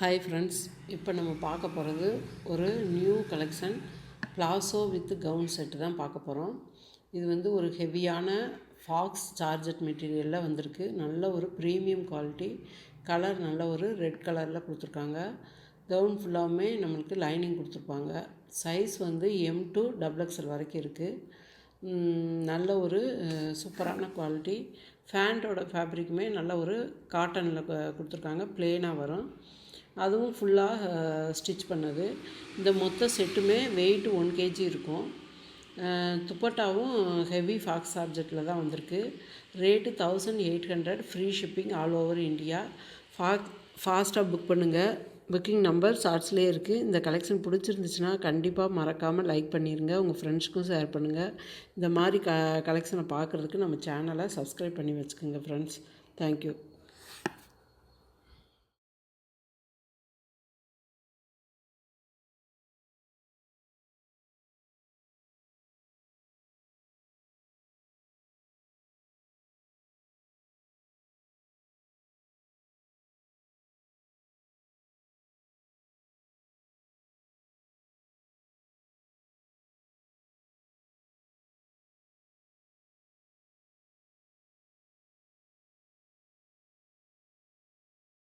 Hi friends, இப்போ நம்ம பார்க்க போகிறது ஒரு new collection palazzo with gown set தான் பார்க்க போகிறோம். இது வந்து ஒரு ஹெவியான ஃபாக்ஸ் ஜார்ஜெட் மெட்டீரியலில் வந்திருக்கு. நல்ல ஒரு ப்ரீமியம் குவாலிட்டி. கலர் நல்ல ஒரு ரெட் கலரில் கொடுத்துருக்காங்க. கவுன் ஃபுல்லாகவுமே நம்மளுக்கு லைனிங் கொடுத்துருப்பாங்க. சைஸ் வந்து M to XXL வரைக்கும் இருக்குது. நல்ல ஒரு சூப்பரான குவாலிட்டி. ஃபேண்ட்டோட ஃபேப்ரிக்குமே நல்ல ஒரு காட்டனில் கொடுத்துருக்காங்க. ப்ளெயினாக வரும். அதுவும் ஃபுல்லாக ஸ்டிச் பண்ணது. இந்த மொத்த செட்டுமே வெயிட் 1 kg இருக்கும். துப்பட்டாவும் ஹெவி ஃபாக்ஸ் ஆப்ஜெக்டில் தான் வந்திருக்கு. Rate 1800. Free shipping all over India. ஃபாஸ்ட்டாக புக் பண்ணுங்கள். புக்கிங் நம்பர் ஷார்ட்ஸ்லேயே இருக்குது. இந்த கலெக்ஷன் பிடிச்சிருந்துச்சுன்னா கண்டிப்பாக மறக்காமல் லைக் பண்ணிடுங்க. உங்கள் ஃப்ரெண்ட்ஸ்க்கும் ஷேர் பண்ணுங்கள். இந்த மாதிரி கலெக்ஷனை பார்க்குறதுக்கு நம்ம சேனலை சப்ஸ்கிரைப் பண்ணி வச்சுக்கோங்க ஃப்ரெண்ட்ஸ். தேங்க்யூ.